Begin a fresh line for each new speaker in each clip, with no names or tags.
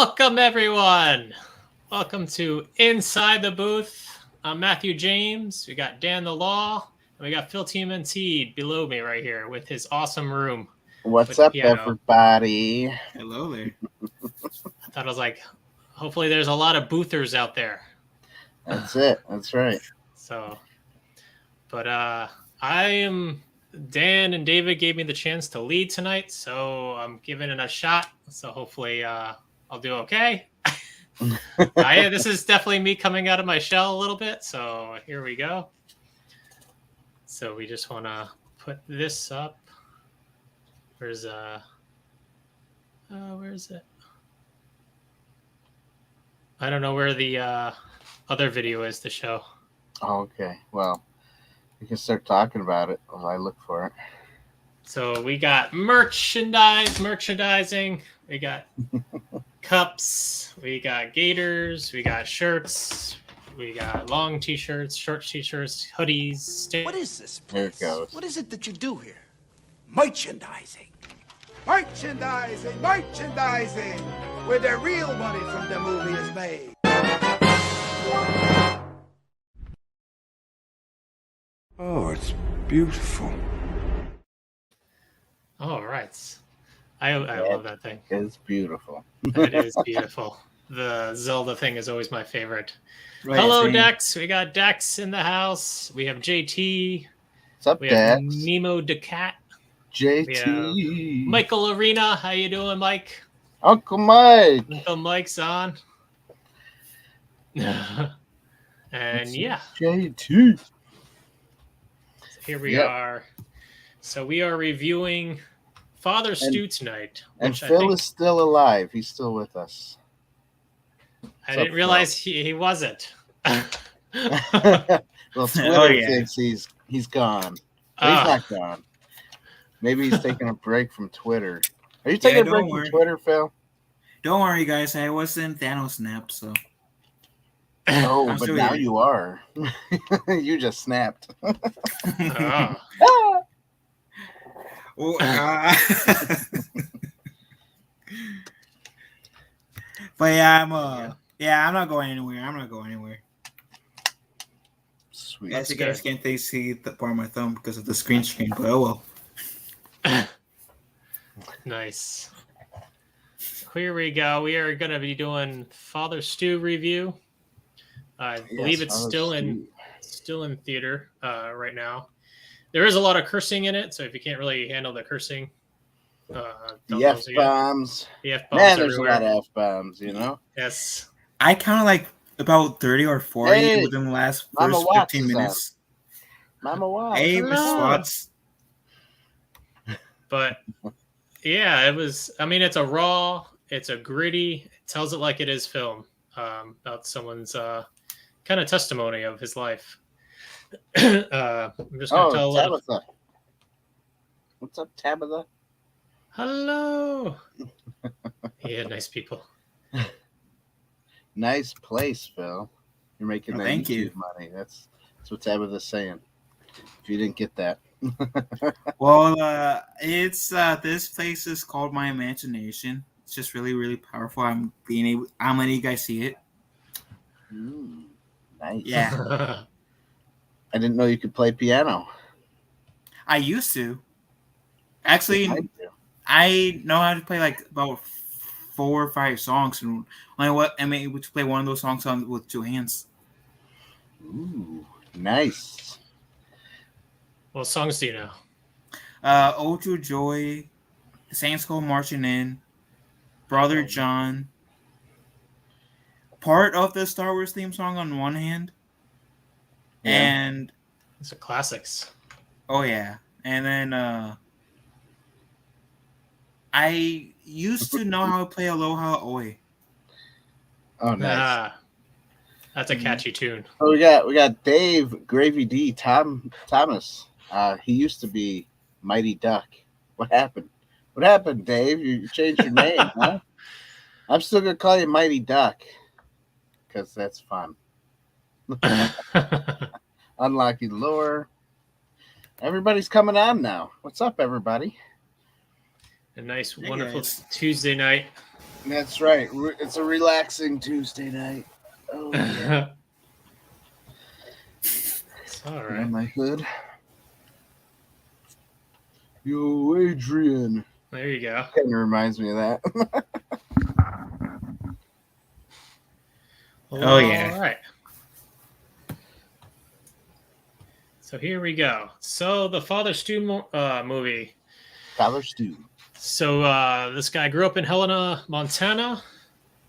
Welcome, everyone. Welcome to Inside the Booth. I'm Matthew James. We got Dan the Law, and we got Phil TMNT below me right here with his awesome room.
What's up, everybody?
Hello there.
I thought I was like, hopefully there's a lot of boothers out there.
That's it. That's right.
So, but I am... Dan and David gave me the chance to lead tonight, so I'm giving it a shot. So hopefully I'll do okay. This is definitely me coming out of my shell a little bit. So here we go. So we just want to put this up. Where's it? I don't know where the other video is to show.
Oh, okay. Well, we can start talking about it while I look for it.
So we got merchandising. We got cups. We got gaiters. We got shirts. We got long t-shirts, short t-shirts, hoodies.
What is this place?
There it goes.
What is it that you do here? Merchandising. Merchandising, merchandising, where the real money from the movie is made. Oh, it's beautiful.
All right. I love that thing.
It's beautiful.
It is beautiful. The Zelda thing is always my favorite.
Right,
Hello,
same.
Dex. We got Dex in the house. We have JT.
What's up,
We have
Dex?
Nemo DeCat.
JT.
Michael Arena. How you doing, Mike?
Uncle Mike.
Uncle Mike's on. And yeah.
JT.
Here we are. So we are reviewing Father Stu tonight.
And
Which
Phil is still alive. He's still with us.
I didn't realize he wasn't.
Well, Twitter thinks he's gone. But he's not gone. Maybe he's taking a break from Twitter. Are you taking a break from Twitter, Phil?
Don't worry, guys. I wasn't Thanos snapped, so.
Oh, but now you are. You just snapped.
Well, but yeah, I'm not going anywhere.
Sweet.
As you guys can't see the part of my thumb because of the screen, but oh well.
Nice. So here we go. We are going to be doing Father Stu review. I believe it's still in theater right now. There is a lot of cursing in it, so if you can't really handle the cursing,
the F-bombs.
The F-bombs.
Man, there's a lot of F-bombs, you know?
Yes.
I counted like about 30 or 40 within the last first 15 minutes.
Mama Watts.
Hey, Miss Watts.
But yeah, it was. I mean, it's a raw. It's a gritty. It tells it like it is film about someone's kind of testimony of his life. I'm just going to tell
Tabitha. What's up, Tabitha?
Hello. Yeah, nice people.
Nice place, Phil. You're making that YouTube money. That's what Tabitha's saying. If you didn't get that.
Well, it's this place is called My Imagination. It's just really, really powerful. I'm letting you guys see it.
Nice.
Yeah.
I didn't know you could play piano.
I used to. Actually, I know how to play like about 4 or 5 songs, and I'm able to play one of those songs with 2 hands.
Ooh, nice.
What songs do you know?
Ode to Joy, Saints Go Marching In, Brother John, part of the Star Wars theme song on one hand. Yeah. And
these are classics.
Oh yeah. And then I used to know how to play Aloha Oe.
Oh nice.
That's a catchy tune.
Oh, we got Dave Gravy D Thomas. He used to be Mighty Duck. What happened? What happened, Dave? You changed your name, huh? I'm still gonna call you Mighty Duck because that's fun. Unlocking lore. Everybody's coming on now. What's up, everybody?
A nice, wonderful Tuesday night.
That's right. It's a relaxing Tuesday night. Oh yeah.
It's all
Put
right.
on my hood. Yo, Adrian.
There you go.
Kind of reminds me of that.
Oh, yeah.
All right. So here we go. So the Father Stu movie.
Father Stu.
So this guy grew up in Helena, Montana.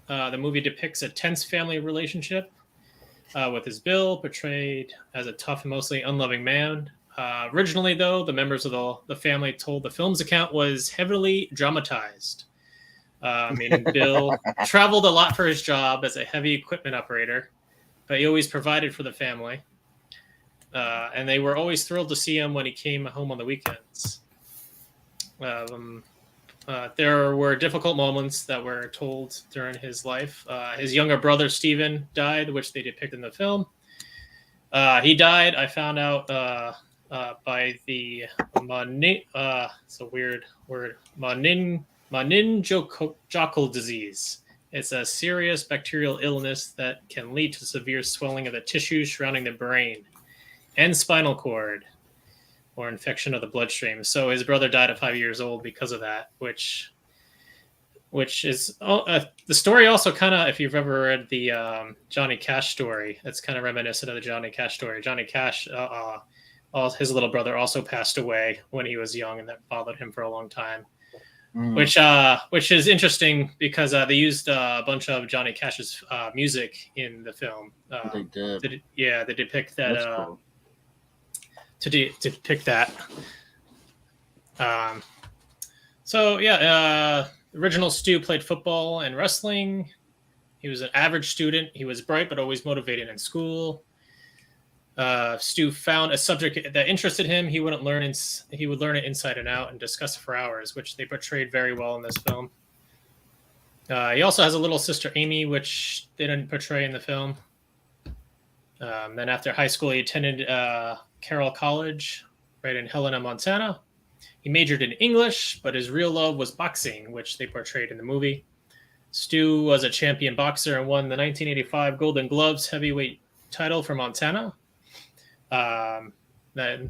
The movie depicts a tense family relationship with his Bill, portrayed as a tough and mostly unloving man. Originally, though, the members of the family told the film's account was heavily dramatized. Meaning Bill traveled a lot for his job as a heavy equipment operator, but he always provided for the family. And they were always thrilled to see him when he came home on the weekends. There were difficult moments that were told during his life. His younger brother, Stephen, died, which they depict in the film. He died, I found out, by the it's a weird word, meningococcal disease. It's a serious bacterial illness that can lead to severe swelling of the tissues surrounding the brain and spinal cord, or infection of the bloodstream. So his brother died at 5 years old because of that, which is the story also kind of, if you've ever read the Johnny Cash story, it's kind of reminiscent of the Johnny Cash story. Johnny Cash, his little brother also passed away when he was young, and that bothered him for a long time. Which is interesting because they used a bunch of Johnny Cash's music in the film.
They did.
They depict that.
That's cool.
To depict that. Original Stu played football and wrestling. He was an average student. He was bright but always motivated in school. Stu found a subject that interested him. He would learn it inside and out and discuss it for hours, which they portrayed very well in this film. He also has a little sister, Amy, which they didn't portray in the film. Then after high school, he attended Carroll College, right in Helena, Montana. He majored in English, but his real love was boxing, which they portrayed in the movie. Stu was a champion boxer and won the 1985 Golden Gloves heavyweight title for Montana. Then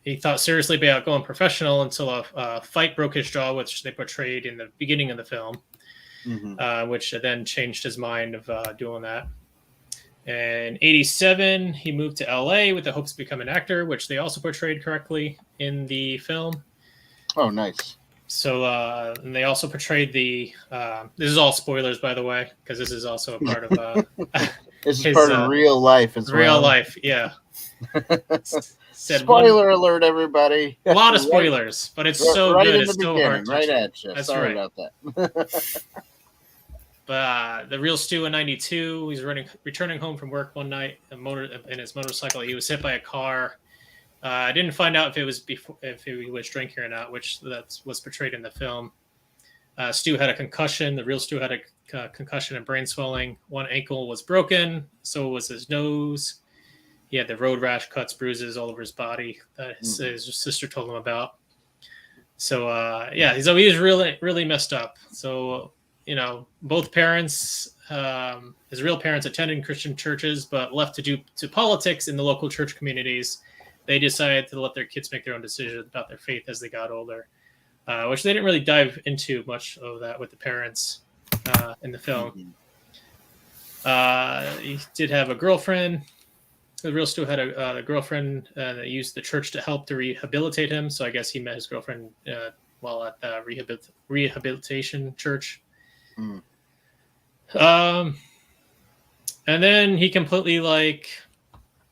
he thought seriously about going professional until a fight broke his jaw, which they portrayed in the beginning of the film, which then changed his mind of doing that. In 1987, he moved to LA with the hopes to become an actor, which they also portrayed correctly in the film.
Oh, nice.
So, and they also portrayed this is all spoilers, by the way, because this is also a part of
this is part of real life as well.
Real life, yeah.
Spoiler alert, everybody.
A lot of spoilers, but it's so
right
good.
in
It's
the
so
beginning,
hard.
right at you.
That's
Sorry
right.
about that.
But the real Stu in 1992, he's returning home from work one night in his motorcycle. He was hit by a car. I didn't find out if he was drinking or not, which was portrayed in the film. Stu had a concussion. The real Stu had a concussion and brain swelling. One ankle was broken. So was his nose. He had the road rash, cuts, bruises all over his body that his sister told him about. So he was really, really messed up. So both parents, his real parents, attended Christian churches, but left to politics in the local church communities. They decided to let their kids make their own decisions about their faith as they got older, which they didn't really dive into much of that with the parents in the film. He did have a girlfriend. The real Stu had a girlfriend that used the church to help to rehabilitate him. So I guess he met his girlfriend while at the rehabilitation church. And then he completely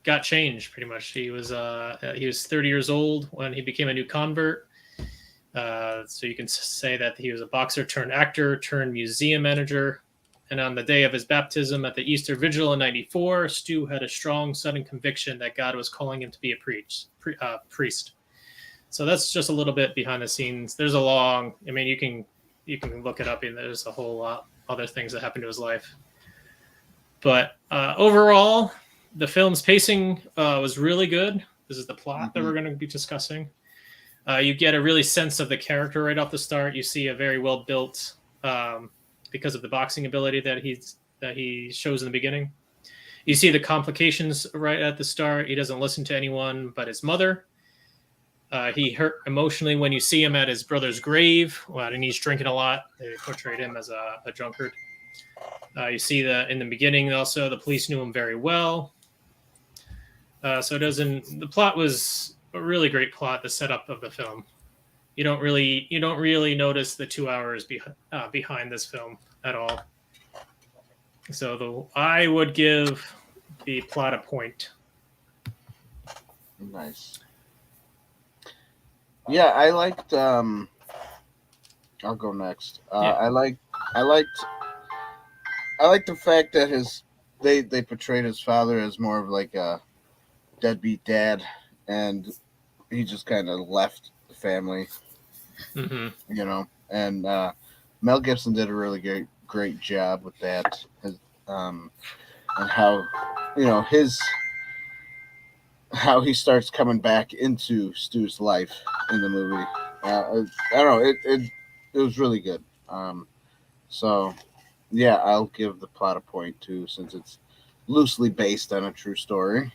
got changed pretty much. He was 30 years old when he became a new convert. So you can say that he was a boxer turned actor turned museum manager. And on the day of his baptism at the Easter Vigil in 1994, Stu had a strong, sudden conviction that God was calling him to be a priest. So that's just a little bit behind the scenes. There's you can look it up, and there's a whole lot other things that happened to his life. But overall, the film's pacing was really good. This is the plot that we're going to be discussing. You get a really sense of the character right off the start. You see a very well-built because of the boxing ability that he shows in the beginning. You see the complications right at the start. He doesn't listen to anyone but his mother. He hurt emotionally when you see him at his brother's grave, and he's drinking a lot. They portrayed him as a drunkard. You see that in the beginning also, the police knew him very well. So the plot was a really great plot, the setup of the film. You don't really notice the 2 hours behind this film at all. So I would give the plot a point.
Nice. Yeah, I liked. I'll go next. I liked the fact that they portrayed his father as more of like a deadbeat dad, and he just kind of left the family.
Mm-hmm.
You know, and Mel Gibson did a really great job with that, and how how he starts coming back into Stu's life in the movie. I don't know, it was really good. So yeah, I'll give the plot a point too, since it's loosely based on a true story.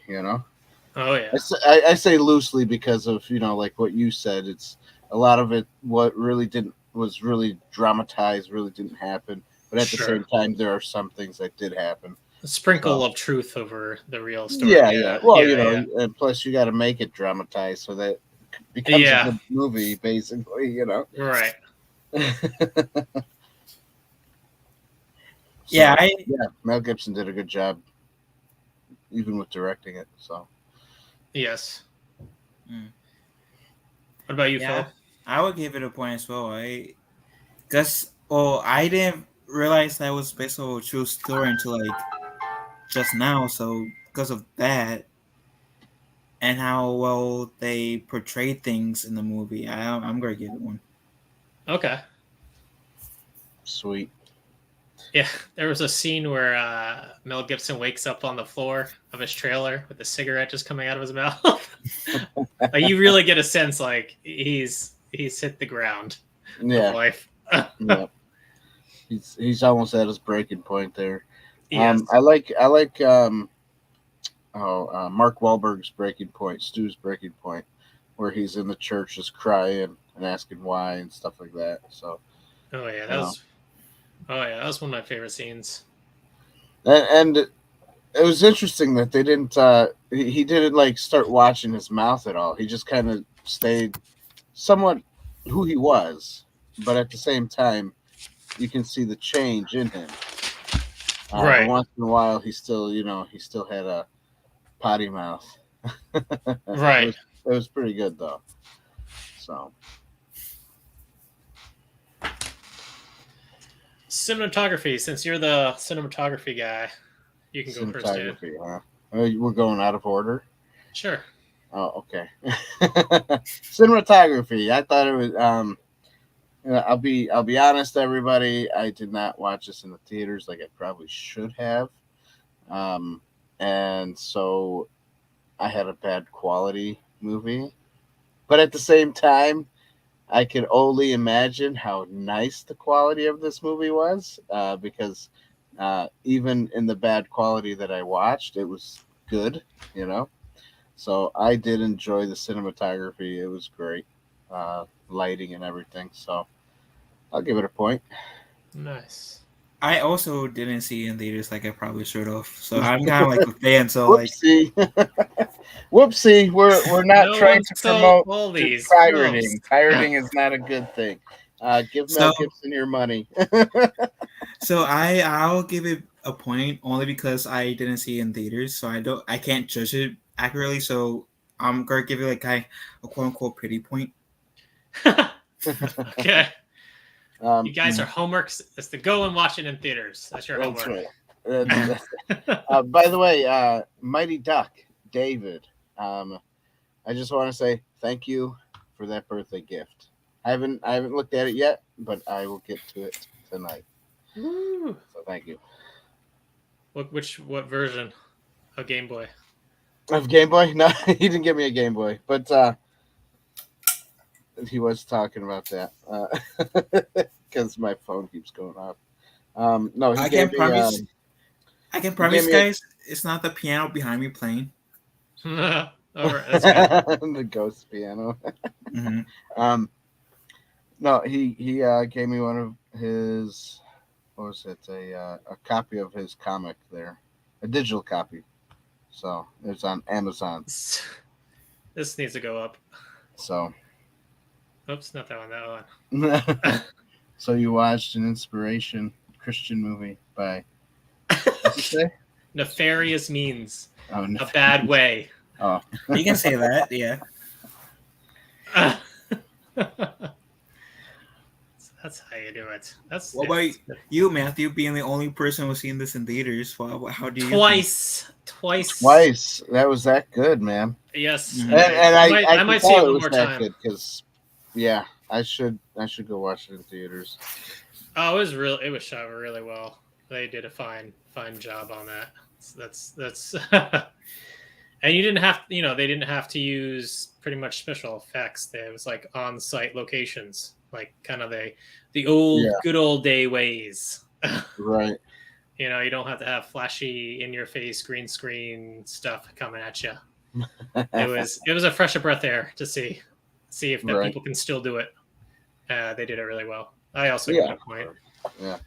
Oh yeah.
I say loosely because of like what you said. It's a lot of it. What was really dramatized really didn't happen, but at the same time, there are some things that did happen.
A sprinkle of truth over the real story.
Yeah. Well, and plus you got to make it dramatized so that it becomes a good movie, basically.
Right.
Mel Gibson did a good job, even with directing it. So.
Yes. What about you, Phil?
I would give it a point as well. I didn't realize that was based on a true story until like just now. So because of that, and how well they portrayed things in the movie, I'm gonna give it one.
Okay.
Sweet.
Yeah, there was a scene where Mel Gibson wakes up on the floor of his trailer with a cigarette just coming out of his mouth. Like, you really get a sense like he's hit the ground.
Yeah.
Of life.
Yeah. He's almost at his breaking point there.
Yes.
I like Mark Wahlberg's breaking point, Stu's breaking point, where he's in the church just crying and asking why and stuff like that. So.
Oh yeah, that was one of my favorite scenes.
And it was interesting that they didn't. He didn't like start watching his mouth at all. He just kind of stayed somewhat who he was, but at the same time, you can see the change in him.
Right.
But once in a while, he still had a potty mouth.
Right.
It was pretty good though. So.
Cinematography. Since you're the cinematography guy, you can go first.
Cinematography, huh? We're going out of order.
Sure.
Oh, okay. Cinematography. I thought it was. I'll be honest, everybody. I did not watch this in the theaters like I probably should have, and so I had a bad quality movie. But at the same time, I could only imagine how nice the quality of this movie was, because even in the bad quality that I watched, it was good, So I did enjoy the cinematography. It was great, lighting and everything. So I'll give it a point.
Nice.
I also didn't see it in theaters like I probably should have. So I'm kind of like a fan. So
Whoopsie. Whoopsie. We're not trying to promote pirating.
Films.
Pirating is not a good thing. Give Mel Gibson your money.
So I'll give it a point only because I didn't see it in theaters, so I can't judge it accurately. So I'm gonna give it like a quote unquote pity point.
Okay. You guys are homeworks is to go and watch it in theaters. That's your homework.
That's right. By the way, Mighty Duck, David. I just want to say thank you for that birthday gift. I haven't looked at it yet, but I will get to it tonight.
Woo.
So thank you.
What version of Game Boy?
Of Game Boy? No, he didn't give me a Game Boy, but he was talking about that. because my phone keeps going off. No, he
I
gave
can
me.
promise. I can promise,
me
guys, it's not the piano behind me playing.
All right, that's good.
the ghost piano.
Mm-hmm.
No, he gave me one of his. What was it? A copy of his comic there, a digital copy. So it's on Amazon.
This needs to go up.
So.
Oops, not that one. That one.
So you watched an inspiration Christian movie by what's it say?
Nefarious means
Oh,
a bad way.
Oh,
You can say that, yeah.
That's how you do it. That's
What about you, Matthew, being the only person who's seen this in theaters? How do you?
Twice.
twice. That was that good, man.
Yes,
Mhm.
And I
I might
could
see it
tell
one
was
more
that
time.
good because, yeah, I should go watch it in theaters.
Oh, it was shot really well. They did a fine job on that. That's and you didn't have, they didn't have to use pretty much special effects. There was like on-site locations, like kind of the old
Yeah.
good old day ways.
Right.
You don't have to have flashy in your face green screen stuff coming at you. It was a fresh of breath air to see if that
Right.
people can still do it. They did it really well. I also
Yeah.
give it a point.
Yeah.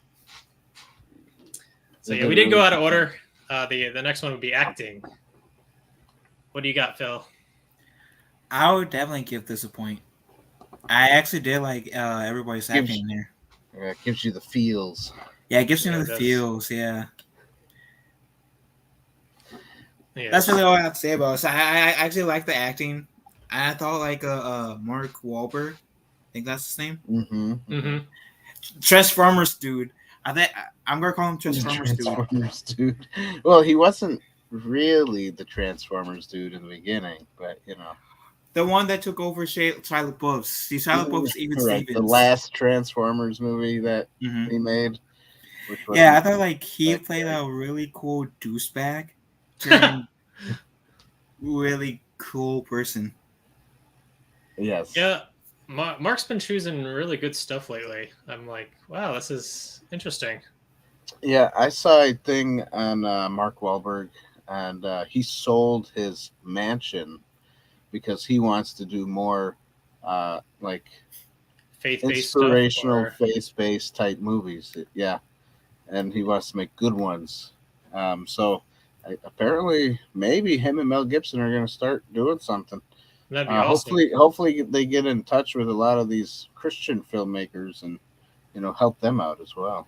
So
They
yeah, we
did
did go
really
out of
good.
order. The next one would be acting. What do you got, Phil?
I would definitely give this a point. I actually did like everybody's acting there.
Yeah, it gives you the feels.
Yeah, it gives you
Yeah, it
the
does.
feels. Yeah.
Yes.
That's really all I have to say about it. So I actually like the acting. I thought like Mark Wahlberg, I think that's his name.
Mm-hmm.
Mm-hmm.
Transformers dude. I'm gonna call him Transformers
dude. Well, he wasn't really the Transformers dude in the beginning, but
The one that took over Shia LaBeouf. See, Shia LaBeouf's even
right,
Stevens.
the last Transformers movie that
Mm-hmm.
he made, which was
Yeah, I thought like he played a really cool douchebag turned really cool person.
Yes.
Yeah, Mark's been choosing really good stuff lately. I'm like, wow, this is interesting.
Yeah, I saw a thing on Mark Wahlberg, and he sold his mansion because he wants to do more like
Faith-based stuff,
inspirational,
or
faith-based type movies. Yeah, and he wants to make good ones. So apparently, maybe him and Mel Gibson are going to start doing something.
that'd be awesome.
Hopefully, they get in touch with a lot of these Christian filmmakers and help them out as well.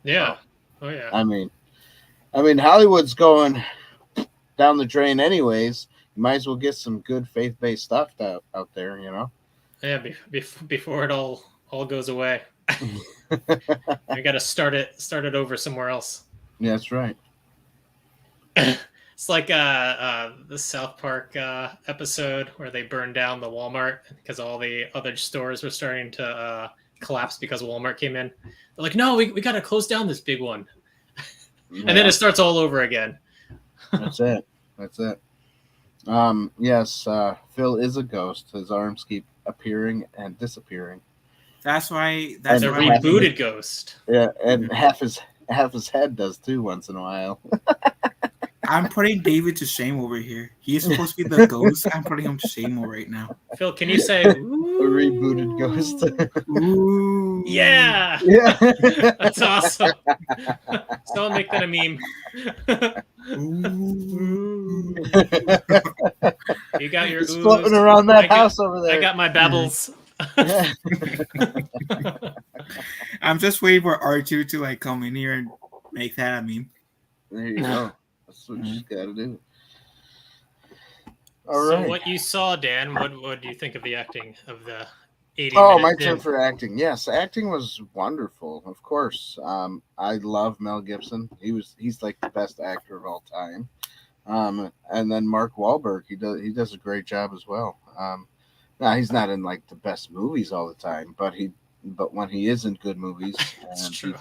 Yeah.
So,
Oh yeah.
I mean, Hollywood's going down the drain anyways. You might as well get some good faith-based stuff out there.
Yeah. Before it all goes away, we got to start it over somewhere else.
Yeah, that's right.
It's like the South Park episode where they burned down the Walmart because all the other stores were starting to collapse because Walmart came in. They're like, no, we got to close down this big one.
Yeah,
And then it starts all over again.
that's it. Yes, Phil is a ghost. His arms keep appearing and disappearing.
That's why.
The rebooted ghost.
Yeah, and half his head does too once in a while.
I'm putting David to shame over here. He's supposed to be the ghost. I'm putting him to shame right now.
Phil, can you say
A rebooted ghost?
Ooh.
Yeah.
Yeah.
That's awesome. So I'll make that a meme.
Ooh.
You got your
It's floating around that house over there.
I got my babbles.
I'm just waiting for R2 to like come in here and make that a meme.
There you go. That's what you got to do. All
So
right.
what you saw, Dan, what do you think of the acting of the 80
Oh, my
minutes
turn
in?
for acting. Yes, acting was wonderful. Of course, I love Mel Gibson. He's like the best actor of all time. And then Mark Wahlberg, he does a great job as well. Now he's not in like the best movies all the time, but when he is in good movies,
That's
and
true.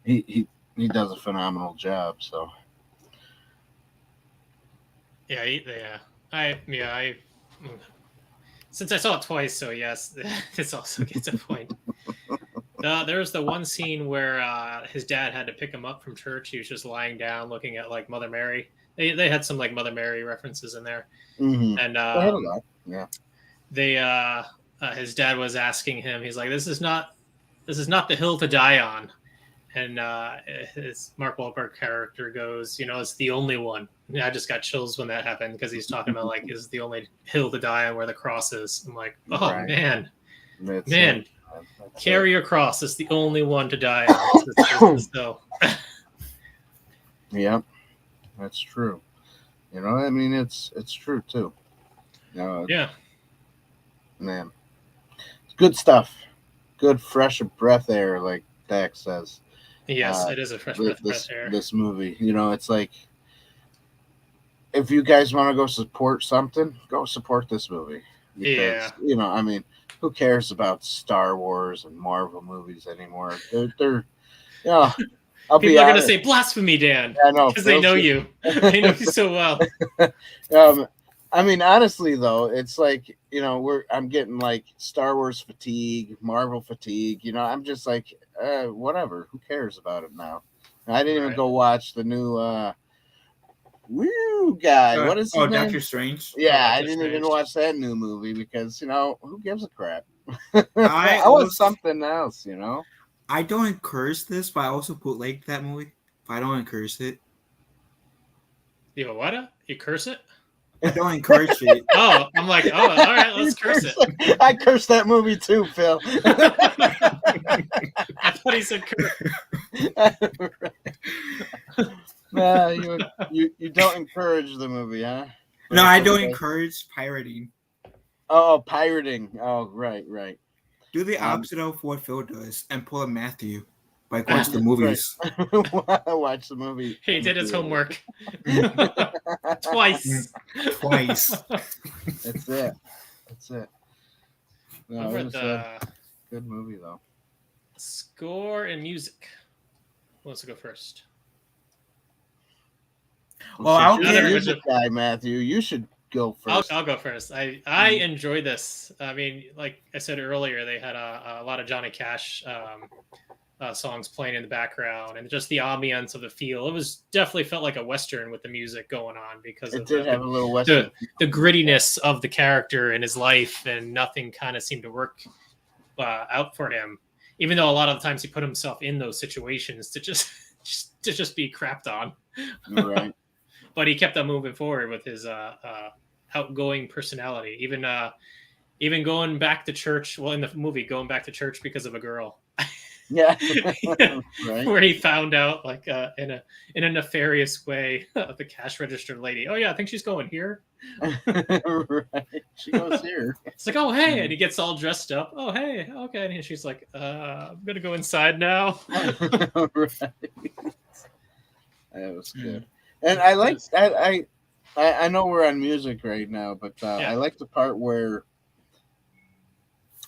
he does a phenomenal job. So
I since I saw it twice, so yes, this also gets a point. There's the one scene where his dad had to pick him up from church. He was just lying down looking at like Mother Mary. They had some like Mother Mary references in there,
Mm-hmm.
and
I had a lot. Yeah.
they his dad was asking him. He's like, "This is not the hill to die on." And his Mark Wahlberg character goes, "It's the only one." And I just got chills when that happened because he's talking about like, "Is the only hill to die on where the cross is." I'm like, "Oh
Right.
man,
That's
man,
That's
carry your cross. It's the only one to die on." So,
yeah, that's true. I mean, it's true too.
yeah,
Man, it's good stuff. Good fresh breath air, like Dax says.
yes, it is a fresh breath of air.
This movie, it's like, if you guys want to go support something, go support this movie because I mean, who cares about Star Wars and Marvel movies anymore? They're I'll
People
be
are going to
honest.
say blasphemy, Dan,
I know
because they know you. They know you so well.
I mean, honestly, though, it's like I'm getting like Star Wars fatigue, Marvel fatigue. I'm just like, whatever. Who cares about it now? I didn't even go watch the new Woo guy. What is his name?
Doctor Strange.
Yeah, I didn't even watch that new movie because who gives a crap?
I
was something else.
I don't encourage this, but I also bootleg that movie. But I don't encourage it.
You what? You curse it?
I don't encourage it.
Oh, I'm like, all right, let's curse it.
I cursed that movie too, Phil.
I thought he said curse.
Nah, you don't encourage the movie, huh?
No, I don't encourage pirating.
Oh, pirating. Oh, right.
Do the opposite of what Phil does and pull a Matthew. Like watch the movies.
Watch the movie.
He did his homework. Twice.
That's it. No, it was
the
good movie though.
Score and music. Who wants to go first?
Well, I'll
get music guy, Matthew. You should go first.
I'll go first. I enjoyed this. I mean, like I said earlier, they had a lot of Johnny Cash songs playing in the background, and just the ambience of the feel. It was definitely felt like a Western with the music going on because
it did have a little Western.
The grittiness of the character and his life, and nothing kind of seemed to work out for him. Even though a lot of the times he put himself in those situations to just be crapped on.
Right.
But he kept on moving forward with his outgoing personality. Even going back to church. Well, in the movie, going back to church because of a girl.
Yeah. Right.
Where he found out, like in a nefarious way, the cash register lady. Oh yeah, I think she's going here.
Right. She goes here.
It's like, oh hey, and he gets all dressed up. Oh hey, okay, and she's like, I'm gonna go inside now.
Right. That was good. And I like I know we're on music right now, but I like the part where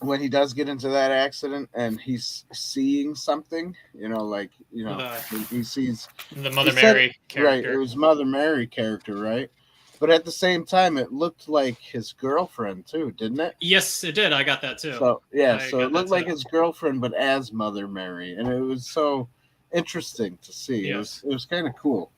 when he does get into that accident and he's seeing something, he sees
the Mother Mary character.
Right, it was Mother Mary character, right? But at the same time, it looked like his girlfriend too, didn't it?
Yes, it did. I got that too.
So it looked like his girlfriend, but as Mother Mary, and it was so interesting to see.
Yes.
It was kind of cool.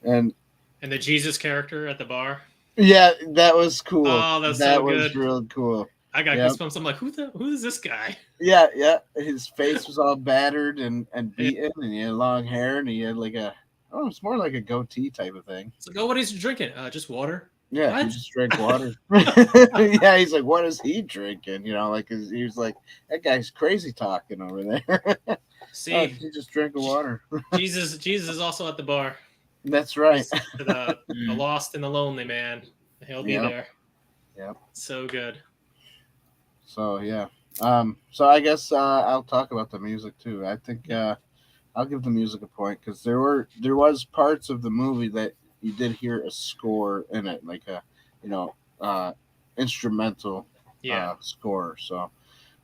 And
the Jesus character at the bar.
Yeah, that was cool.
Oh, that
was real cool.
I got goosebumps. I'm like, who is this guy?
Yeah. His face was all battered and beaten, and he had long hair, and he had like it's more like a goatee type of thing.
It's like, what is he drinking? Just water.
Yeah,
what?
He just drank water. Yeah, he's like, what is he drinking? He was like, that guy's crazy talking over there.
See,
he just drank water.
Jesus is also at the bar.
That's right.
The lost and the lonely man. He'll be there.
Yeah.
So good.
So yeah. So I guess I'll talk about the music too. I think I'll give the music a point because there was parts of the movie that you did hear a score in it, like a instrumental score. So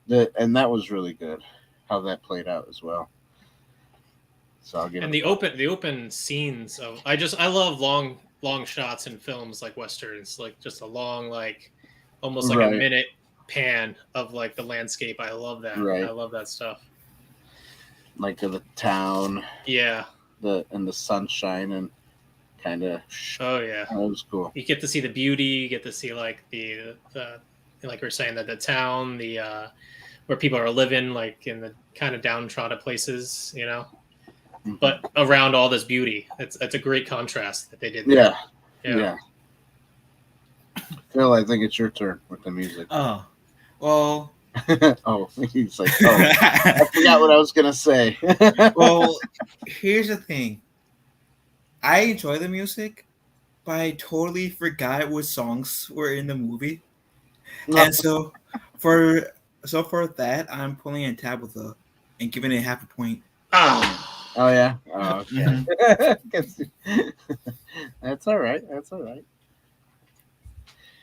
that was really good how that played out as well. So I'll give
and the open scenes of I love long shots in films like westerns, like just a long, like almost like a minute pan of like the landscape. I love that.
Right.
I love that stuff.
Like the town,
Yeah.
the sunshine and kind of.
Oh yeah.
That was cool.
You get to see the beauty. You get to see like the like we're saying that the town, the where people are living, like in the kind of downtrodden places, you know.
Mm-hmm.
But around all this beauty, it's a great contrast that they did. There.
Yeah. Phil, I think it's your turn with the music.
Oh, well.
Oh, he's like, oh, I forgot what I was gonna say.
Well, here's the thing. I enjoy the music, but I totally forgot what songs were in the movie, and so for that, I'm pulling in Tabitha and giving it half a point.
Oh yeah. Oh, okay.
Mm-hmm.
That's all right. That's all right.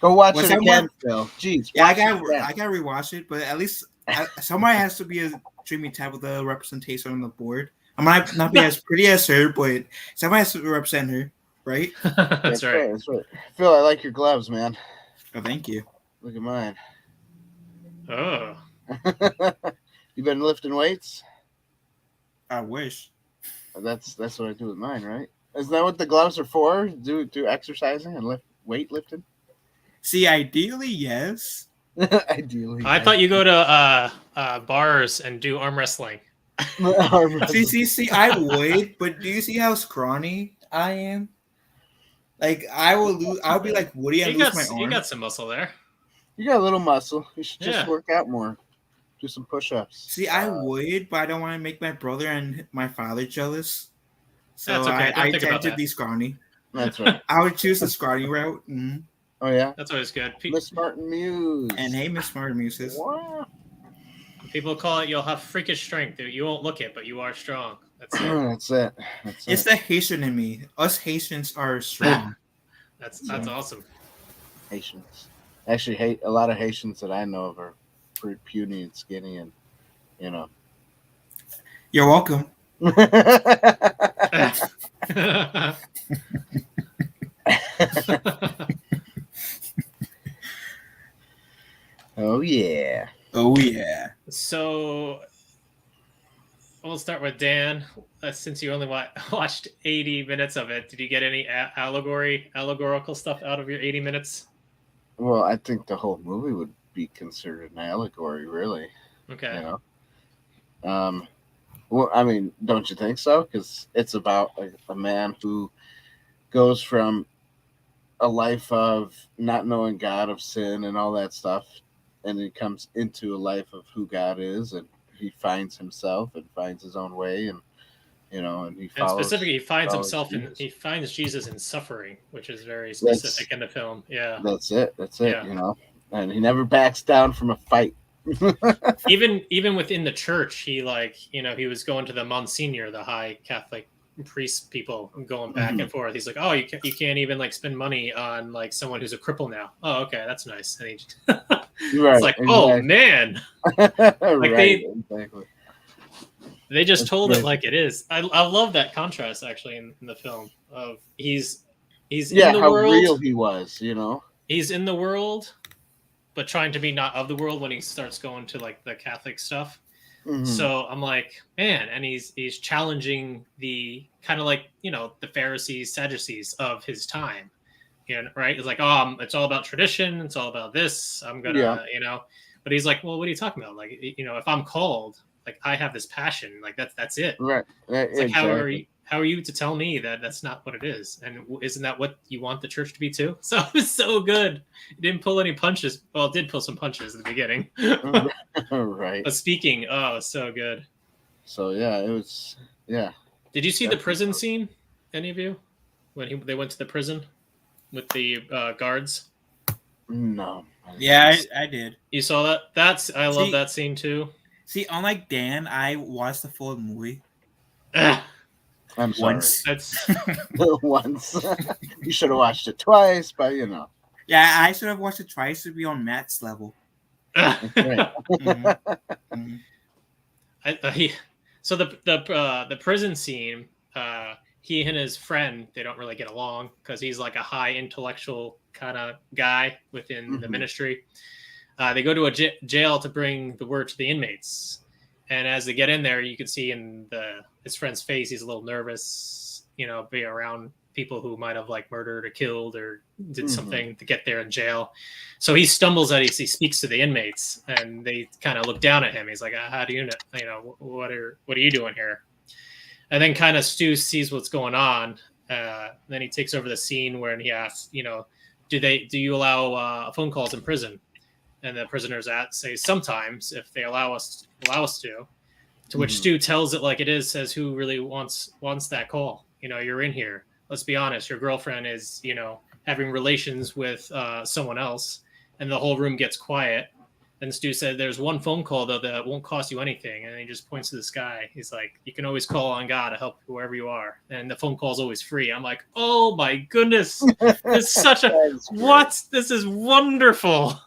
Go watch it again, Phil. Jeez.
Yeah, I gotta rewatch it, but at least somebody has to be a dreamy Tabitha representation on the board. I might not be as pretty as her, but somebody has to represent her, right?
That's right.
That's right. Phil, I like your gloves, man.
Oh, thank you.
Look at mine.
Oh.
You been lifting weights?
I wish.
That's what I do with mine, right? Isn't that what the gloves are for? Do exercising and weightlifting?
See, ideally, yes.
Ideally.
I thought you go to bars and do arm wrestling.
See, I would, but do you see how scrawny I am? Like, I'll be like Woody and lose my arm.
You got some muscle there.
You got a little muscle. You should just work out more. Do some push-ups.
See, I would, but I don't want to make my brother and my father jealous. So
that's okay.
I tend to be scrawny.
That's right.
I would choose the scrawny route. Mm-hmm.
Oh, yeah?
That's always good.
Miss Martin Muse.
And hey, Miss Martin Muses.
Wow.
People call it you'll have freakish strength. You won't look it, but you are strong. That's it.
That's it.
It's the Haitian in me. Us Haitians are strong.
That's awesome.
Haitians. Actually, a lot of Haitians that I know of are pretty puny and skinny, and you know.
You're welcome.
Oh yeah.
Oh yeah.
So we'll start with Dan. Since you only watched 80 minutes of it, did you get any allegorical stuff out of your 80 minutes?
Well, I think the whole movie would be considered an allegory, really.
Okay.
You know. Well, I mean, don't you think so? Because it's about a man who goes from a life of not knowing God, of sin and all that stuff, and he comes into a life of who God is, and he finds himself and finds his own way, and you know, and he follows.
And specifically, he finds himself
Jesus.
he finds Jesus in suffering, which is very specific in the film. Yeah,
that's it.
Yeah.
You know, and he never backs down from a fight.
even within the church, he he was going to the Monsignor, the high Catholic priest people, going back and forth. He's like, oh, you can't even spend money on someone who's a cripple now. Oh, okay, that's nice. And he just, it's like, exactly. Oh man,
exactly.
They just told it like it is. I love that contrast actually in the film of he's in the
how
world.
Real he was, you know.
He's in the world, but trying to be not of the world when he starts going to the Catholic stuff. Mm-hmm. So I'm like, man, and he's challenging the kind of the Pharisees, Sadducees of his time, right? It's like, oh, it's all about tradition. It's all about this. I'm gonna, but he's like, well, what are you talking about? If I'm called, I have this passion, that's it.
Right.
It's exactly. How are you to tell me that that's not what it is? And isn't that what you want the church to be too? So it was so good. It didn't pull any punches. Well, it did pull some punches at the beginning.
Right.
But speaking, so good.
So yeah, it was. Yeah.
Did you see the prison scene? Any of you? When they went to the prison with the guards?
No.
Yeah, I did.
You saw that? I love that scene too.
See, unlike Dan, I watched the full movie.
I'm sorry.
Once.
Once. You should have watched it twice, but
Yeah, I should have watched it twice to be on Matt's level.
Mm-hmm. So the prison scene, he and his friend, they don't really get along because he's a high intellectual kind of guy within the ministry. They go to a jail to bring the word to the inmates. And as they get in there, you can see in his friend's face, he's a little nervous, being around people who might have like murdered or killed or did something to get there in jail. So he stumbles at he speaks to the inmates, and they kind of look down at him. He's like, how do you know, what are you doing here? And then kind of Stu sees what's going on. Then he takes over the scene where he asks, do you allow phone calls in prison? And the prisoners say sometimes if they allow us to. To which Stu tells it like it is, says who really wants that call. You're in here. Let's be honest. Your girlfriend is, having relations with someone else, and the whole room gets quiet. Then Stu said, "There's one phone call though that won't cost you anything," and he just points to the sky. He's like, "You can always call on God to help whoever you are, and the phone call is always free." I'm like, "Oh my goodness, it's such a what? This is wonderful."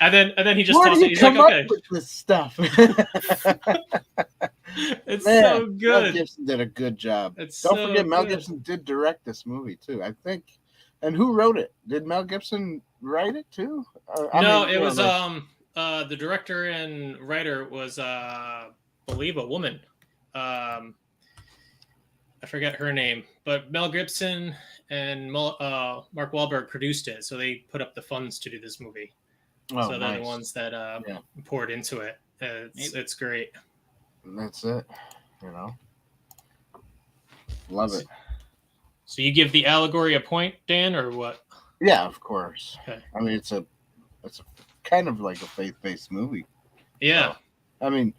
and then he just tells me, he's like, "Okay,
with this stuff."
It's so good.
Mel Gibson did a good job. Don't forget, Mel Gibson did direct this movie too, I think. And who wrote it? Did Mel Gibson write it too?
It was the director and writer was I believe a woman. I forget her name, but Mel Gibson and Mark Wahlberg produced it, so they put up the funds to do this movie.
Oh,
so they're the ones that poured into it. It's great.
That's it. Love it.
So you give the allegory a point, Dan, or what?
Yeah, of course.
Okay.
I mean, it's a kind of like a faith-based movie.
Yeah.
So, I mean,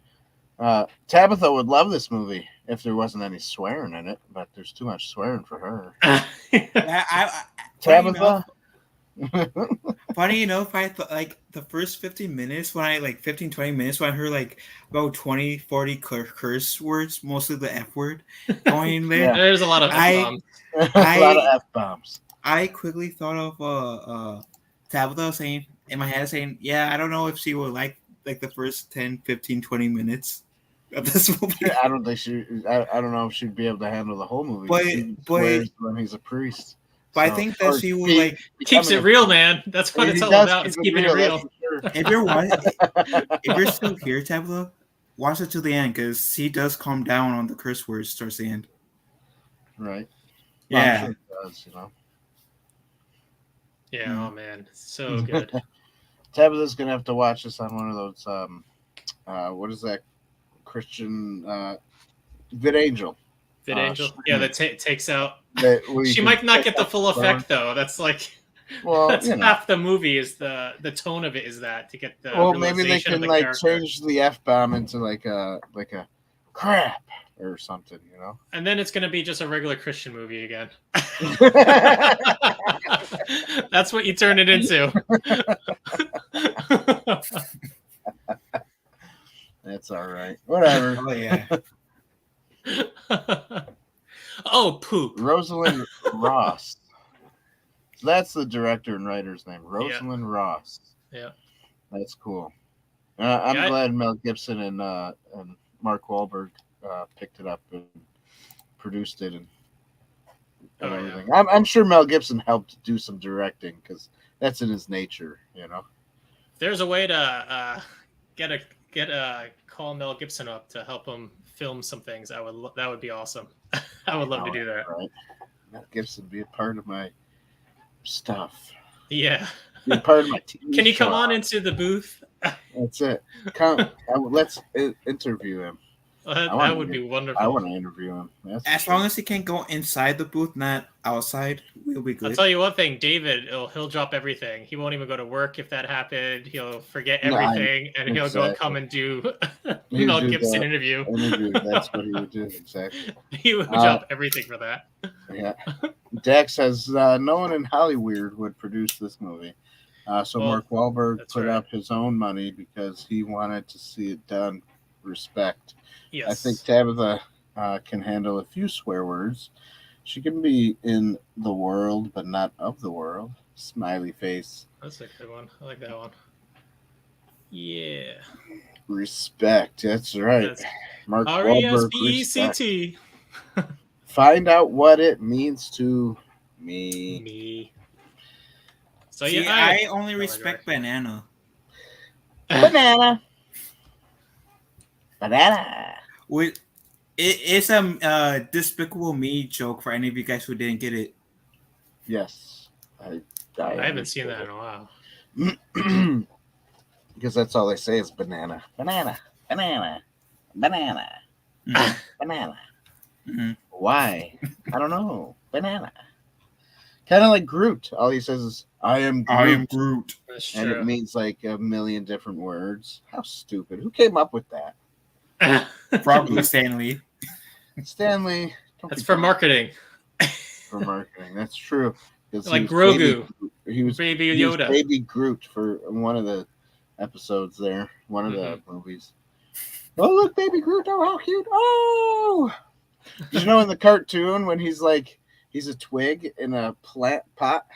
Tabitha would love this movie if there wasn't any swearing in it, but there's too much swearing for her. Tabitha.
Funny enough, I thought like the first 15 minutes when I 20 minutes when I heard like about 20, 40 curse words, mostly the F word going in there.
Yeah. There's a lot of F-bombs.
A lot of F-bombs.
I quickly thought of Tabitha saying in my head saying, yeah, I don't know if she would like the first 10, 15, 20 minutes of this movie.
I don't think I don't know if she'd be able to handle the whole movie.
But
when he's a priest.
But I think that she will
keeps it real, man. That's what it's all about. It's keeping it real.
Sure. If you're still here, Tabitha, watch it to the end because he does calm down on the curse words towards the end.
Right.
Yeah.
Sure it does,
Yeah. Oh man, so good.
Tabitha's gonna have to watch this on one of those. What is that? Christian VidAngel.
VidAngel. Yeah, that takes out.
That
she might not get the full effect though. That's like.
Well,
that's half the movie is the tone of it is that to get the.
Well, maybe they can
character.
change the F-bomb into like a crap or something,
And then it's gonna be just a regular Christian movie again. That's what you turn it into.
That's all right. Whatever.
Oh yeah.
Oh, poop.
Rosalind Ross. That's the director and writer's name, Rosalind Ross.
Yeah,
that's cool. I'm glad Mel Gibson and Mark Wahlberg picked it up and produced it and everything. Yeah. I'm sure Mel Gibson helped do some directing because that's in his nature, If
there's a way to call Mel Gibson up to help him film some things, that would be awesome. I would love to do that.
Right. Mel Gibson be a part of my stuff.
Yeah.
Be a part of my TV
Can you
show.
come on into the booth?
That's it. Come. Let's interview him.
That would be wonderful.
I want to interview him.
As long as he can go inside the booth, not outside, we'll be good.
I'll tell you one thing, David, he'll drop everything. He won't even go to work if that happened. He'll forget everything, and he'll come and do Mel Gibson interview.
That's what he would do, exactly.
He would drop everything for that.
Yeah. Dax says no one in Hollywood would produce this movie. So Mark Wahlberg put up his own money because he wanted to see it done. Respect.
Yes.
I think Tabitha can handle a few swear words. She can be in the world, but not of the world. Smiley face.
That's a good one. I like that one. Yeah.
Respect. That's right. Mark Wahlberg.
RESPECT.
Find out what it means to me.
So
See,
yeah,
I only respect banana.
Banana. Banana.
It's a Despicable Me joke for any of you guys who didn't get it.
Yes.
I haven't seen that in a while.
Because that's all they say is banana. Banana. Banana. Banana.
Mhm.
Banana.
Mhm.
Why? I don't know. Banana. Kind of like Groot. All he says is, I am Groot.
I am Groot.
That's
And it
true.
means like a million different words. How stupid. Who came up with that?
Probably Stanley.
Stanley.
That's for marketing.
For marketing. That's true.
Like Grogu.
He was
Baby
he was
Yoda.
Baby Groot for one of the episodes there. One of the movies. Oh, look, Baby Groot. Oh, how cute. Oh! Did you know in the cartoon when he's a twig in a plant pot?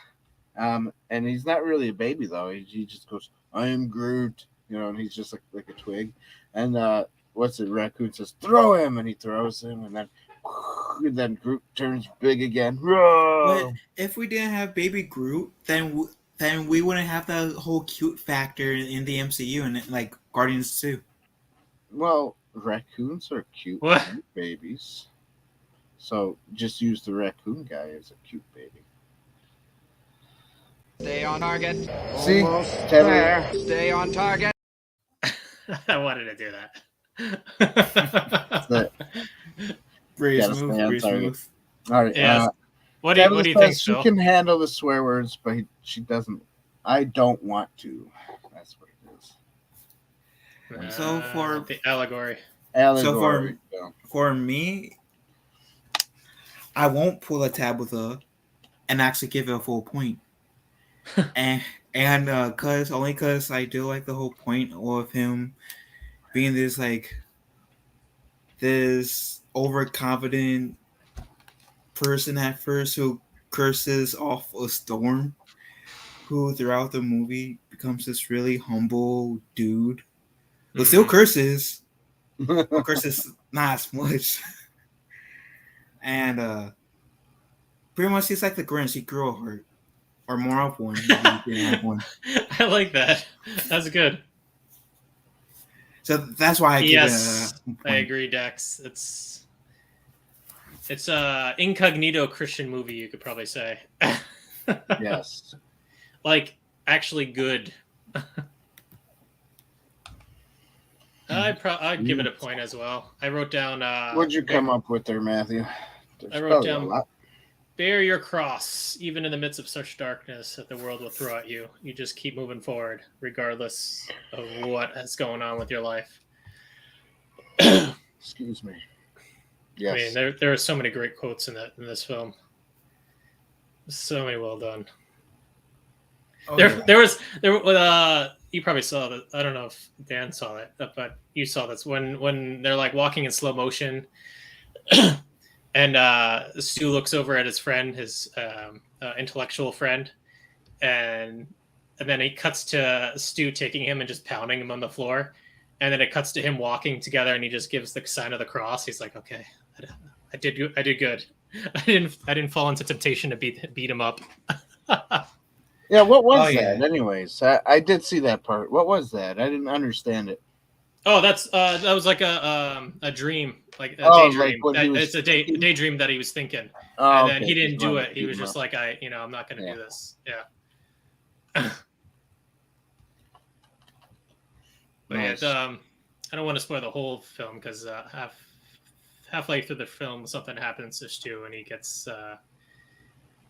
And he's not really a baby, though. He just goes, I am Groot. And he's just like a twig. And Raccoon says, throw him. And he throws him. And then Groot turns big again.
But if we didn't have Baby Groot, then we wouldn't have the whole cute factor in the MCU and like Guardians 2.
Well, raccoons are cute babies. So just use the raccoon guy as a cute baby.
Stay on target.
See?
Almost there. Stay on target.
I wanted to do that.
Pretty smooth.
All right.
Yeah. What do you think,
She
Phil?
can handle the swear words, but she doesn't. I don't want to. That's what it is.
So for
the allegory.
For me, I won't pull a Tabitha and actually give it a full point. and because I do like the whole point of him being this overconfident person at first who curses off a storm, who throughout the movie becomes this really humble dude, but still curses. But curses not as much. And pretty much he's like the Grinch. He grew a heart. Or more of one. He didn't have one.
I like that. That's good.
So that's why I give it a point.
I agree, Dex. It's a incognito Christian movie, you could probably say.
Yes.
Like, actually good. I'd give it a point as well. I wrote down...
What'd you come up with there, Matthew?
I wrote down... Bear your cross, even in the midst of such darkness that the world will throw at you. You just keep moving forward, regardless of what is going on with your life.
Excuse me. Yes.
I mean, there are so many great quotes in this film. So many well done.
Oh,
there was you probably saw that. I don't know if Dan saw it, but you saw this when they're like walking in slow motion. And Stu looks over at his friend, his intellectual friend, and then he cuts to Stu taking him and just pounding him on the floor, and then it cuts to him walking together, and he just gives the sign of the cross. He's like, "Okay, I did good. I didn't fall into temptation to beat him up."
Yeah, what was that? Anyways, I did see that part. What was that? I didn't understand it.
Oh, that was like a dream, like a daydream. It's a daydream that he was thinking, and then he didn't do it. He was just like, I'm not going to do this. Yeah. But
nice.
I don't want to spoil the whole film because halfway through the film, something happens to Stu, and he gets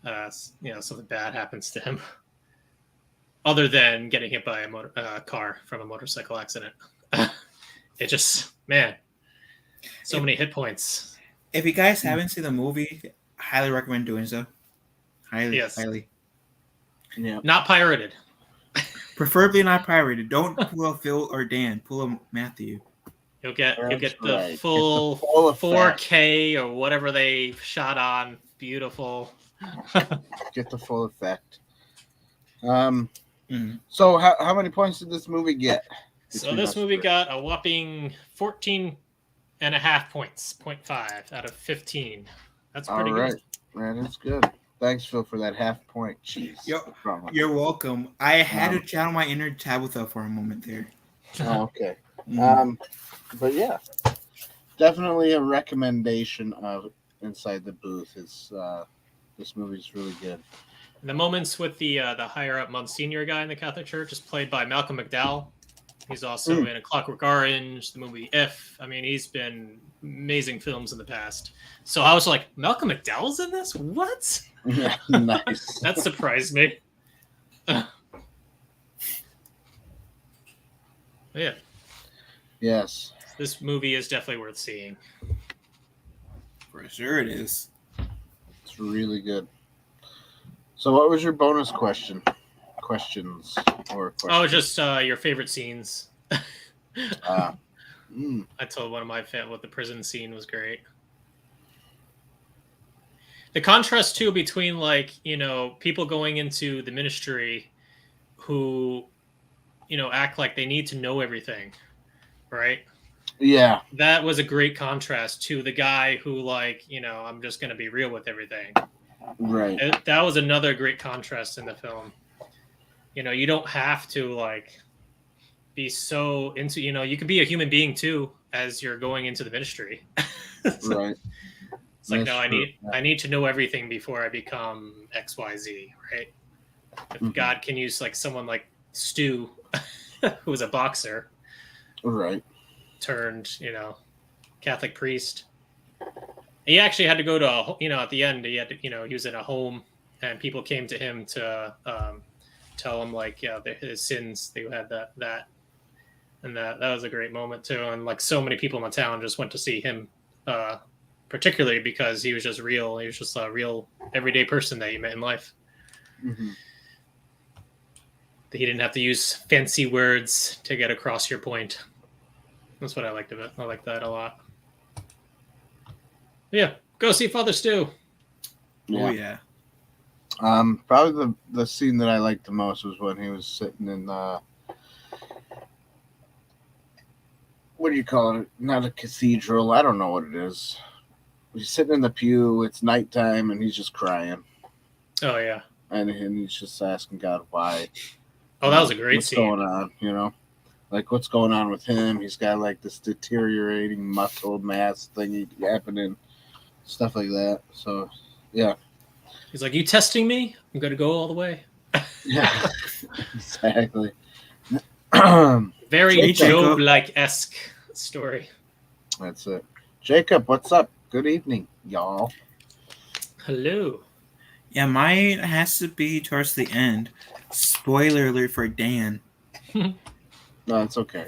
something bad happens to him, other than getting hit by a car from a motorcycle accident. It just, man, so many hit points.
If you guys haven't seen the movie, I highly recommend doing so. Highly.
Yeah.
Not pirated.
Preferably not pirated. Don't pull a Phil or Dan. Pull a Matthew.
You'll get the
right.
full
Get the
4K or whatever they shot on. Beautiful.
Get the full effect. So how many points did this movie get?
So this movie got a whopping 14.5 points, 0.5 out of 15. That's pretty good.
That is good. Thanks, Phil, for that half point. Jeez.
You're welcome. I had to channel my inner Tabitha for a moment there.
Oh, okay.
Mhm.
But yeah, definitely a recommendation of Inside the Booth. This movie's really good.
The moments with the higher up Monsignor guy in the Catholic Church is played by Malcolm McDowell. He's also in A Clockwork Orange, the movie If. I mean, he's been amazing films in the past. So I was like, Malcolm McDowell's in this? What?
Yeah, nice.
That surprised me. Yeah.
Yes.
This movie is definitely worth seeing.
For sure it is.
It's really good. So what was your bonus question? Questions or questions?
Oh, just your favorite scenes.
I
told one of my fans what the prison scene was great. The contrast too between people going into the ministry who act like they need to know everything, right?
Yeah.
That was a great contrast to the guy who I'm just going to be real with everything.
Right.
That was another great contrast in the film. You don't have to be so into, you can be a human being too as you're going into the ministry.
Right.
It's like, no, I need to know everything before I become XYZ, right? If God can use someone like Stu, who was a boxer,
right,
turned Catholic priest. He actually had to go to at the end he had to he was in a home and people came to him to tell him his sins. They had that was a great moment too, and so many people in the town just went to see him, particularly because he was just real. He was just a real everyday person that you met in life.
Mm-hmm.
He didn't have to use fancy words to get across your point. That's what I liked of it. I like that a lot. Yeah, go see Father Stu.
Oh yeah.
Probably the scene that I liked the most was when he was sitting in what do you call it? Not a cathedral. I don't know what it is. He's sitting in the pew. It's nighttime, and he's just crying.
Oh yeah.
And he's just asking God why.
Oh, that was a great
what's
scene.
What's going on? What's going on with him? He's got this deteriorating muscle mass thing happening, stuff like that. So, yeah.
He's like, "You testing me? I'm gonna go all the way."
Yeah, exactly.
Very Job-like-esque story.
That's it. Jacob, what's up? Good evening, y'all.
Hello.
Yeah, mine has to be towards the end. Spoiler alert for Dan.
No, it's okay.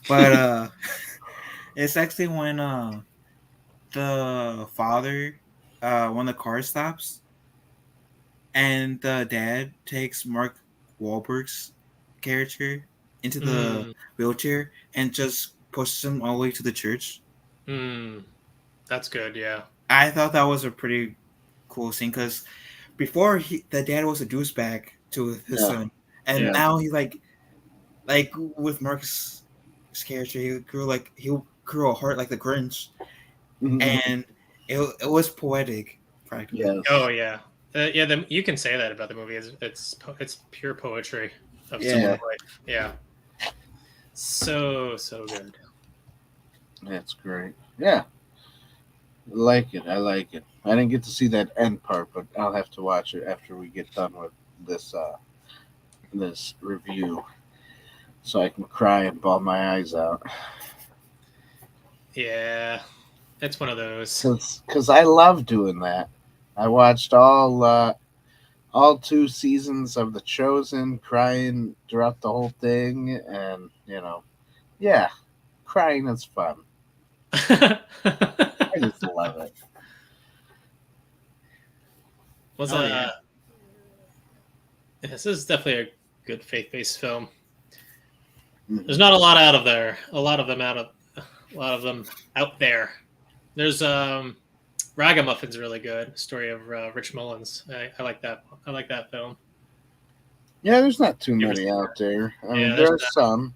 But it's actually when the father, when the car stops, and the dad takes Mark Wahlberg's character into the wheelchair and just pushes him all the way to the church.
That's good, yeah.
I thought that was a pretty cool scene because before the dad was a douchebag to his son, and now he like with Mark's character, he grew a heart like the Grinch, and it was poetic, practically.
Yes.
Oh yeah, you can say that about the movie. It's pure poetry of someone's life. Yeah, so good.
That's great. Yeah, I like it. I didn't get to see that end part, but I'll have to watch it after we get done with this this review, so I can cry and bawl my eyes out.
Yeah, it's one of those.
Because I love doing that. I watched all 2 seasons of The Chosen, crying throughout the whole thing, and crying is fun. I just love it.
This is definitely a good faith-based film. There's not a lot out of there. A lot of them out there. There's Ragamuffins really good. Story of Rich Mullins. I like that. I like that film.
Yeah, there's not too many out there. I mean, there are some.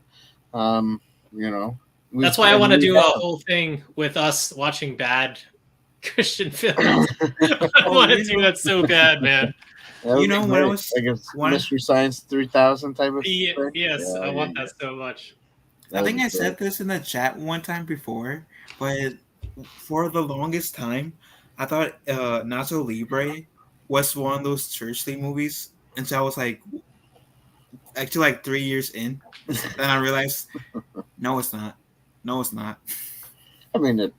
That's why I want to do a whole thing with us watching bad Christian films. I want to do that so bad, man.
You know, when I was
like a Mystery Science 3000 type of thing.
Yes,
Yeah,
I want that so much.
I think I said this in the chat one time before, but for the longest time, I thought Nacho Libre was one of those churchly movies, and so I was like, actually, like 3 years in, then I realized, no, it's not. No, it's not.
I mean, it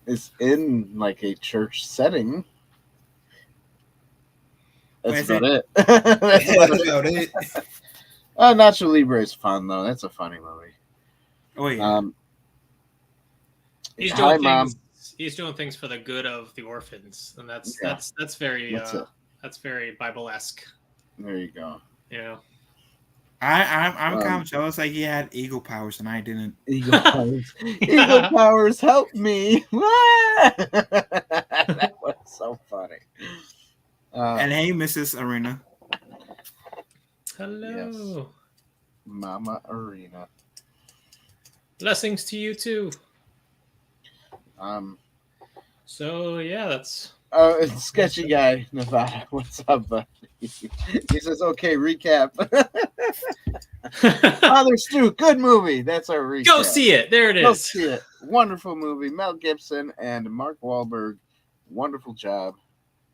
is in like a church setting. That's about it. That's about it. Nacho Libre is fun though. That's a funny movie.
Oh yeah.
He's doing things. He's doing things for the good of the orphans, and that's very that's very Bible-esque.
There you go.
Yeah.
I'm kind of jealous that he had eagle powers and I didn't.
Eagle powers. Eagle powers, help me! That was so funny.
And hey, Mrs. Arena.
Hello,
yes. Mama Arena.
Blessings to you too.
So
yeah, that's.
It's Sketchy Guy, Nevada. What's up, buddy? He says, "Okay, recap." Father Stu, good movie. That's our recap.
Go see it. There it is.
Go see it. Wonderful movie. Mel Gibson and Mark Wahlberg. Wonderful job.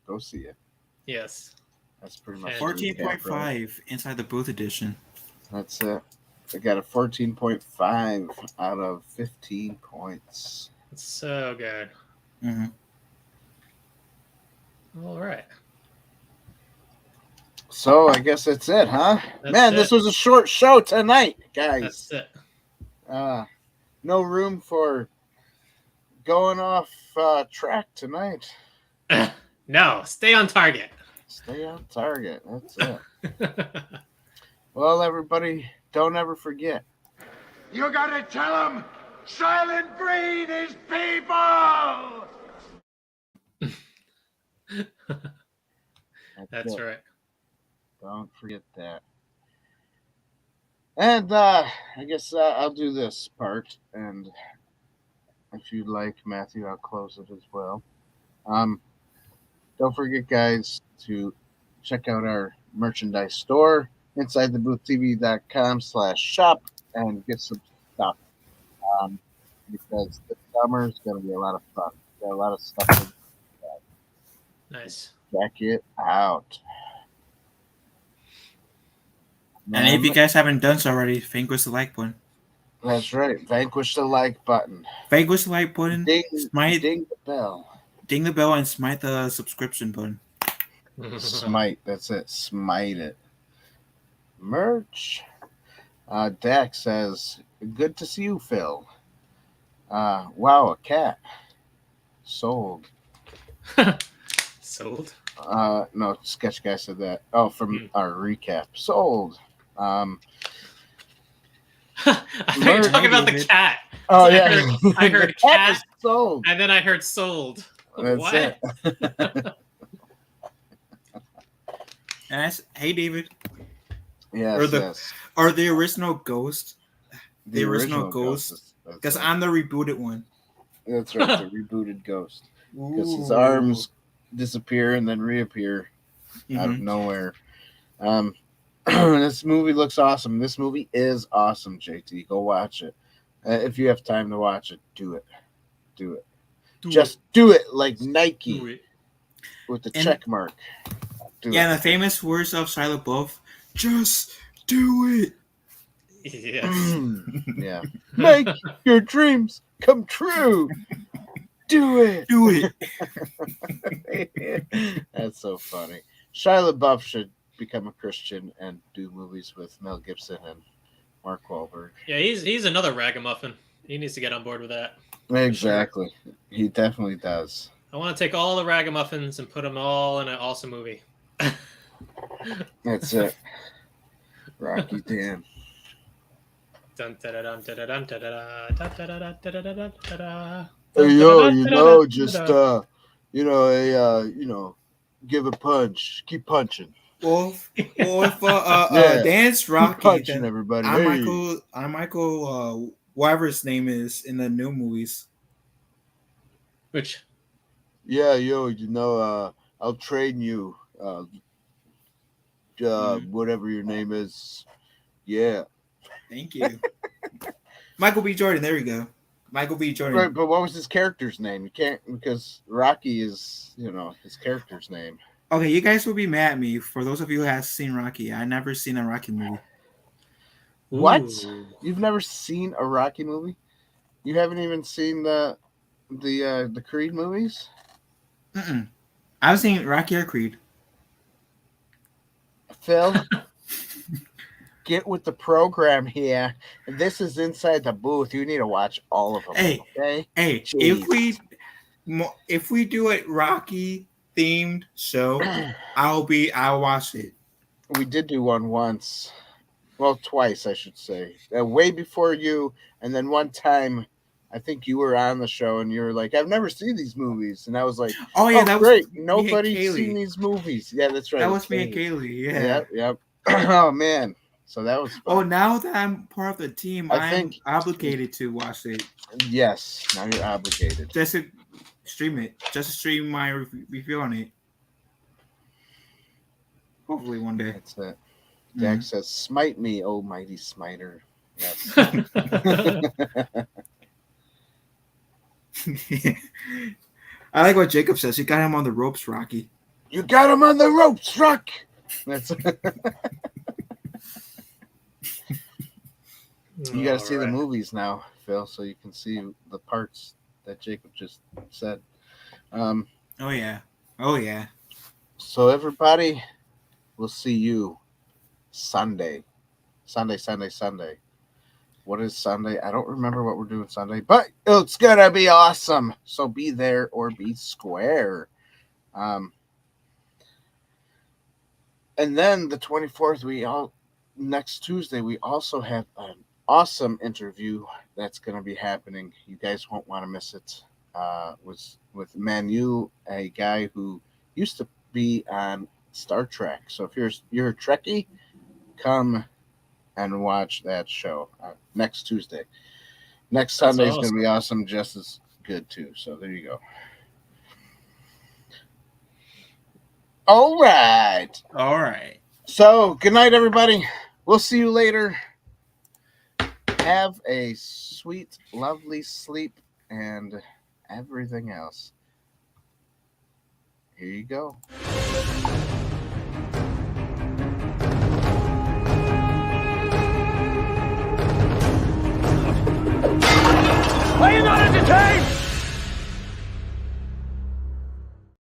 Go see it.
Yes.
That's pretty much
14.5 right? Inside the Booth edition.
That's it. I got a 14.5 out of 15 points.
It's so good.
Mm-hmm.
All right.
So I guess that's it, huh? Man, this was a short show tonight, guys.
That's it.
No room for going off track tonight.
No, stay on target.
Stay on target. That's it. Well, everybody, don't ever forget.
You gotta tell them Silent Green is people!
That's
it.
right.
Don't forget that. And I guess I'll do this part, and if you'd like, Matthew, I'll close it as well. Don't forget, guys, to check out our merchandise store, InsideTheBoothTV.com/shop, and get some stuff. Because this summer is going to be a lot of fun. Got a lot of stuff.
Nice.
Check it out.
And if you guys haven't done so already, vanquish the like button.
That's right. Vanquish the like button.
Vanquish the like button.
Ding the bell.
Ding the bell and smite the subscription button.
Smite. That's it. Smite it. Merch. Dax says, "Good to see you, Phil." Wow, a cat. Sold.
Sold?
No, Sketch Guy said that. Oh, from our recap. Sold.
I thought you were talking about the cat.
Oh,
so
yeah.
I heard cat,
sold.
And then I heard sold.
That's
what?
It.
And hey, David.
Yes,
Or the original Ghost. The original Ghost. Because I'm the rebooted one.
That's right, the rebooted Ghost. Because his arms disappear and then reappear out of nowhere. This movie looks awesome. This movie is awesome, JT. Go watch it. If you have time to watch it, do it. Do it. Do it like Nike with the check mark.
And the famous words of Shia LaBeouf, just do it.
Yes.
Yeah. Make your dreams come true. Do it.
Do it.
That's so funny. Shia LaBeouf should become a Christian and do movies with Mel Gibson and Mark Wahlberg.
Yeah, he's another ragamuffin. He needs to get on board with that.
Exactly. Sure. He definitely does.
I want to take all the ragamuffins and put them all in an awesome movie.
That's it. Rocky Dan. Hey, yo, just give a punch. Keep punching.
Well, if Dan's Rocky,
keep punching everybody.
I'm Michael, whatever his name is in the new movies.
Which?
Yeah, I'll train you. Whatever your name is. Yeah.
Thank you. Michael B. Jordan. There we go. Michael B. Jordan.
Right, but what was his character's name? You can't, because Rocky is, his character's name.
Okay, you guys will be mad at me. For those of you who have seen Rocky, I never seen a Rocky movie.
What?
Ooh.
You've never seen a Rocky movie? You haven't even seen the Creed movies?
Mm-mm. I've seen Rocky or Creed.
Phil, get with the program here. This is Inside the Booth. You need to watch all of them.
Hey,
okay?
Hey,
Jeez.
if we do a Rocky themed show, I'll watch it.
We did do one once. Well, twice, I should say. Way before you, and then one time, I think you were on the show, and you were like, "I've never seen these movies," and I was like,
"Oh yeah, that
great!
was
Nobody's seen these movies." Yeah, that's right.
That was me and Kaylee. Yeah.
Yep. Oh man, so that was fun.
Oh, now that I'm part of the team, I'm obligated to watch it.
Yes, now you're obligated.
Just to stream it. Just to stream my review on it. Hopefully one day.
That's it. Dak says, "Smite me, oh mighty smiter." Yes.
I like what Jacob says. You got him on the ropes, Rocky.
You got him on the ropes, Rock. That's. You got to see the movies now, Phil, so you can see the parts that Jacob just said.
Oh yeah.
So everybody, we'll see you Sunday. What is Sunday? I don't remember what we're doing Sunday, but it's gonna be awesome. So be there or be square. And then the 24th, next Tuesday, we also have an awesome interview that's gonna be happening. You guys won't want to miss it. With Manu, a guy who used to be on Star Trek. So if you're a Trekkie, come and watch that show next Tuesday. Next Sunday is going to be awesome, just as good too. So there you go. All right. So good night, everybody. We'll see you later. Have a sweet, lovely sleep and everything else. Here you go.
Are you not entertained?